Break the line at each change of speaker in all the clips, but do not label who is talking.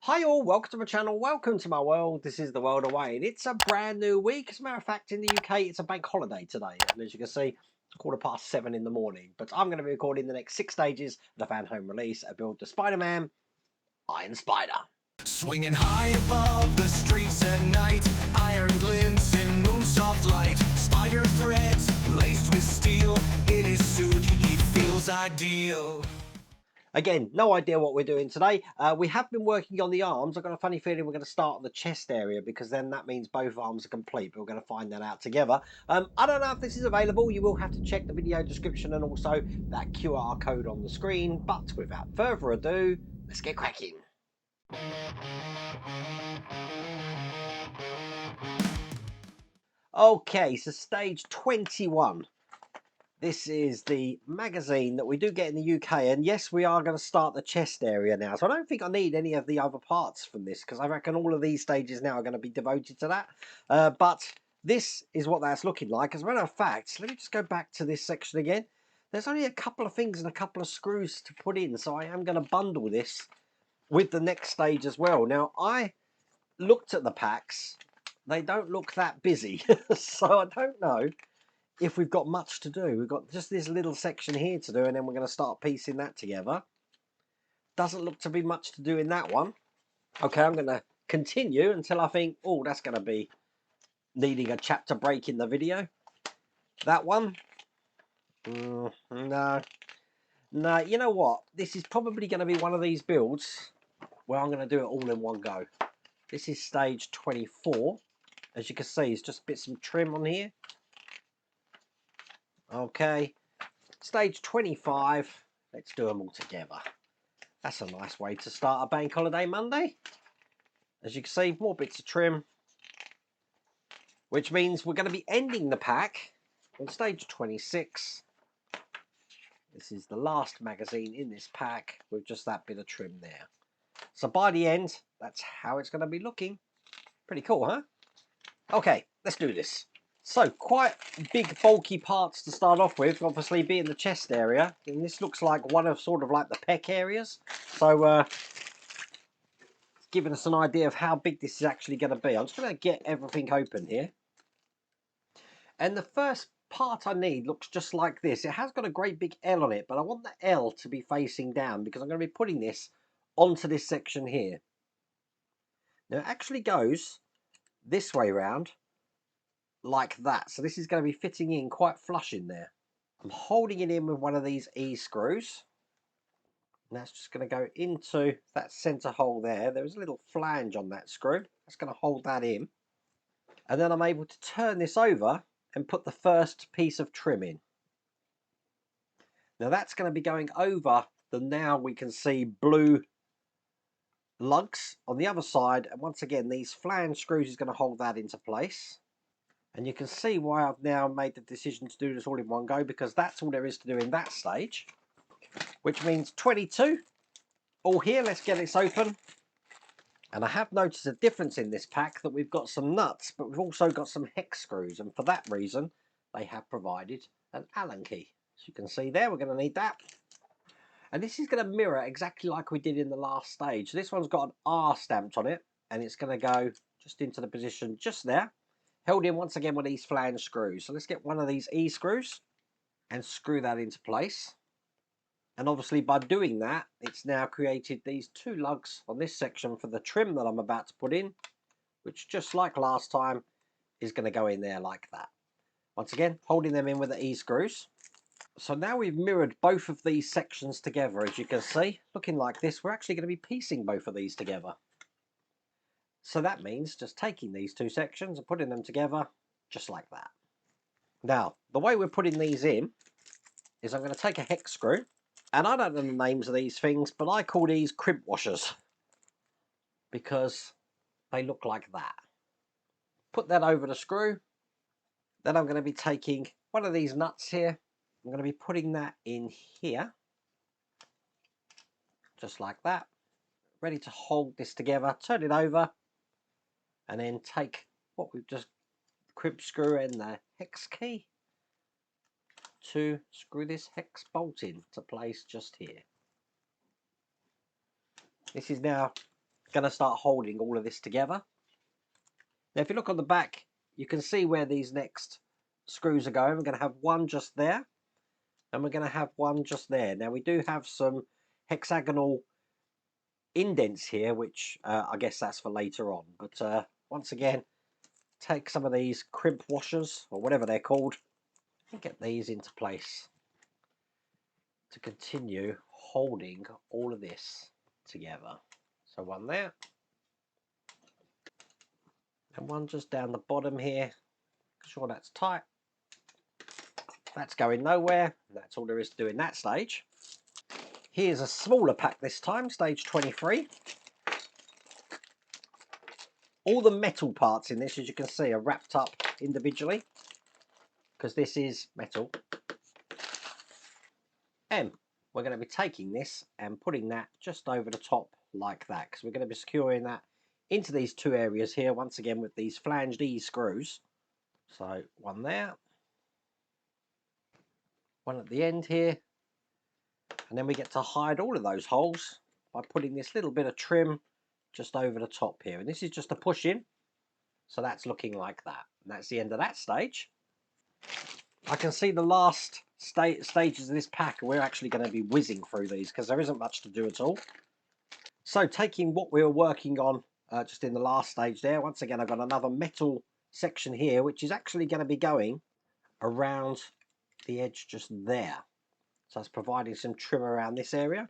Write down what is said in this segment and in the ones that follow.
Hi all, welcome to my channel, welcome to my world. This is the world away and it's a brand new week. As a matter of fact, in the UK it's a bank holiday today, and as you can see it's 7:15 in the morning, but I'm going to be recording the next 6 stages of the Fanhome release, a build to Spider-Man Iron Spider.
Swinging high above the streets at night, iron glints in moonsoft light, spider threads laced with steel. In his suit he feels ideal.
Again, no idea what we're doing today. We have been working on the arms. I've got a funny feeling we're going to start on the chest area because then that means both arms are complete, but we're going to find that out together. I don't know if this is available. You will have to check the video description and also that QR code on the screen. But without further ado, let's get cracking. Okay, so stage 21. This is the magazine that we do get in the UK, and yes, we are going to start the chest area now. So I don't think I need any of the other parts from this, because I reckon all of these stages now are going to be devoted to that. But this is what that's looking like. As a matter of fact, let me just go back to this section again. There's only a couple of things and a couple of screws to put in, so I am going to bundle this with the next stage as well. Now, I looked at the packs. They don't look that busy, so I don't know if we've got much to do. We've got just this little section here to do, and then we're going to start piecing that together. Doesn't look to be much to do in that one. Okay, I'm going to continue until I think, oh, that's going to be needing a chapter break in the video. That one, no, you know what, this is probably going to be one of these builds where I'm going to do it all in one go. This is stage 24. As you can see, it's just a bit some trim on here. Okay, stage 25, let's do them all together. That's a nice way to start a bank holiday Monday. As you can see, more bits of trim, which means we're going to be ending the pack on stage 26. This is the last magazine in this pack with just that bit of trim there. So by the end, that's how it's going to be looking. Pretty cool, huh? Okay, let's do this. So, quite big, bulky parts to start off with, obviously being the chest area. And this looks like one of sort of like the pec areas. So, giving us an idea of how big this is actually going to be. I'm just going to get everything open here. And the first part I need looks just like this. It has got a great big L on it, but I want the L to be facing down because I'm going to be putting this onto this section here. Now it actually goes this way round like that. So this is going to be fitting in quite flush in there. I'm holding it in with one of these E screws. And that's just going to go into that center hole there. There's a little flange on that screw. That's going to hold that in. And then I'm able to turn this over and put the first piece of trim in. Now that's going to be going over the, now we can see, blue lugs on the other side. And once again, these flange screws is going to hold that into place. And you can see why I've now made the decision to do this all in one go, because that's all there is to do in that stage. Which means 22. All here, let's get this open. And I have noticed a difference in this pack, that we've got some nuts, but we've also got some hex screws. And for that reason, they have provided an Allen key. As you can see there, we're going to need that. And this is going to mirror exactly like we did in the last stage. This one's got an R stamped on it, and it's going to go just into the position just there, held in once again with these flange screws. So let's get one of these E screws and screw that into place. And obviously by doing that, it's now created these two lugs on this section for the trim that I'm about to put in, which just like last time is going to go in there like that. Once again, holding them in with the E screws. So now we've mirrored both of these sections together, as you can see, looking like this. We're actually going to be piecing both of these together. So that means just taking these two sections and putting them together just like that. Now, the way we're putting these in is I'm going to take a hex screw, and I don't know the names of these things, but I call these crimp washers because they look like that. Put that over the screw. Then I'm going to be taking one of these nuts here. I'm going to be putting that in here, just like that. Ready to hold this together, turn it over, and then take what we've just crimp screw in the hex key to screw this hex bolt in to place just here. This is now going to start holding all of this together. Now if you look on the back, you can see where these next screws are going. We're going to have one just there, and we're going to have one just there. Now we do have some hexagonal indents here, which I guess that's for later on. But once again, take some of these crimp washers, or whatever they're called, and get these into place to continue holding all of this together. So one there, and one just down the bottom here. Make sure that's tight. That's going nowhere. That's all there is to do in that stage. Here's a smaller pack this time, stage 23. All the metal parts in this, as you can see, are wrapped up individually, because this is metal. And we're going to be taking this and putting that just over the top like that, because we're going to be securing that into these two areas here, once again with these flanged E screws. So one there, one at the end here, and then we get to hide all of those holes by putting this little bit of trim just over the top here. And this is just a push in, so that's looking like that. And that's the end of that stage. I can see the last stages of this pack, we're actually going to be whizzing through these because there isn't much to do at all. So taking what we were working on just in the last stage there, once again I've got another metal section here which is actually going to be going around the edge just there. So it's providing some trim around this area.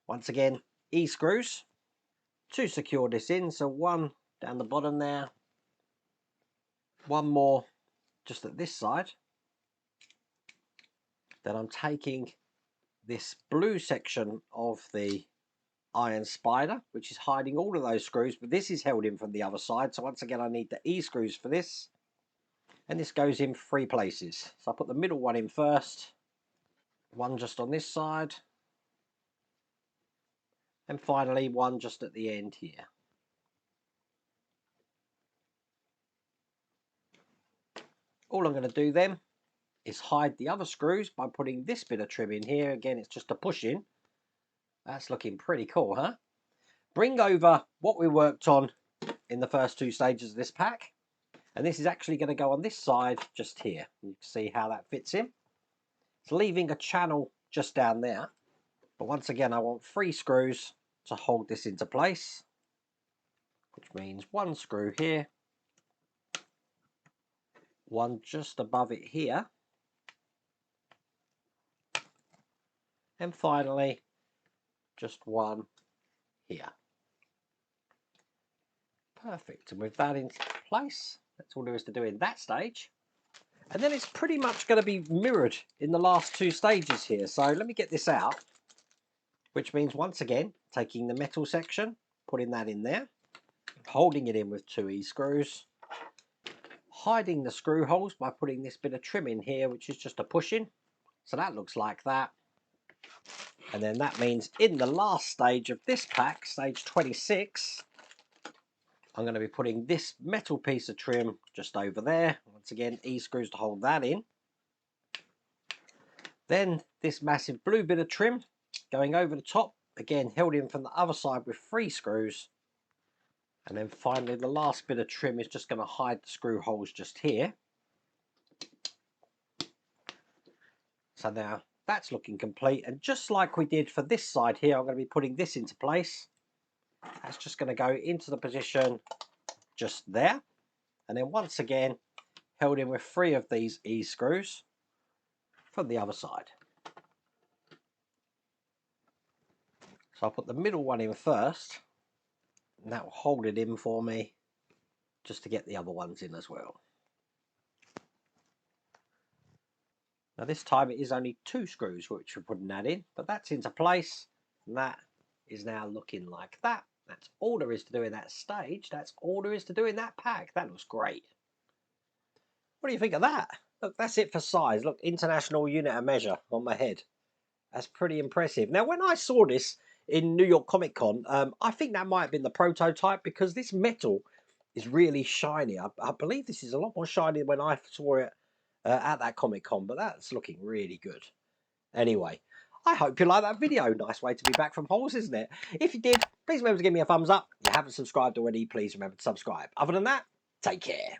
Once again, E-screws to secure this in. So one down the bottom there, one more just at this side. Then I'm taking this blue section of the iron spider, which is hiding all of those screws, but this is held in from the other side. So once again, I need the E-screws for this. And this goes in 3 places. So I put the middle one in first, one just on this side, and finally one just at the end here. All I'm going to do then is hide the other screws by putting this bit of trim in here. Again, it's just a push in. That's looking pretty cool, huh? Bring over what we worked on in the first 2 stages of this pack. And this is actually going to go on this side just here. You can see how that fits in. It's leaving a channel just down there. But once again, I want 3 screws to hold this into place, which means 1 screw here, 1 just above it here, and finally just 1 here. Perfect. And with that in place, that's all there is to do in that stage. And then it's pretty much going to be mirrored in the last 2 stages here. So let me get this out, which means once again taking the metal section, putting that in there, holding it in with 2 E-screws, hiding the screw holes by putting this bit of trim in here, which is just a push in. So that looks like that. And then that means in the last stage of this pack, stage 26, I'm going to be putting this metal piece of trim just over there. Once again, E-screws to hold that in. Then this massive blue bit of trim going over the top, again held in from the other side with 3 screws. And then finally the last bit of trim is just going to hide the screw holes just here. So now that's looking complete, and just like we did for this side here, I'm going to be putting this into place. That's just going to go into the position just there, and then once again held in with 3 of these E-screws from the other side. So I'll put the middle one in first, and that will hold it in for me just to get the other ones in as well. Now this time it is only 2 screws which we're putting that in, but that's into place, and that is now looking like that. That's all there is to do in that stage. That's all there is to do in that pack. That looks great. What do you think of that? Look, that's it for size. Look, international unit of measure on my head. That's pretty impressive. Now, when I saw this in New York Comic Con, I think that might have been the prototype, because this metal is really shiny. I believe this is a lot more shiny when I saw it at that Comic Con, but that's looking really good. Anyway, I hope you liked that video. Nice way to be back from holes, isn't it? If you did, please remember to give me a thumbs up. If you haven't subscribed already, please remember to subscribe. Other than that, take care.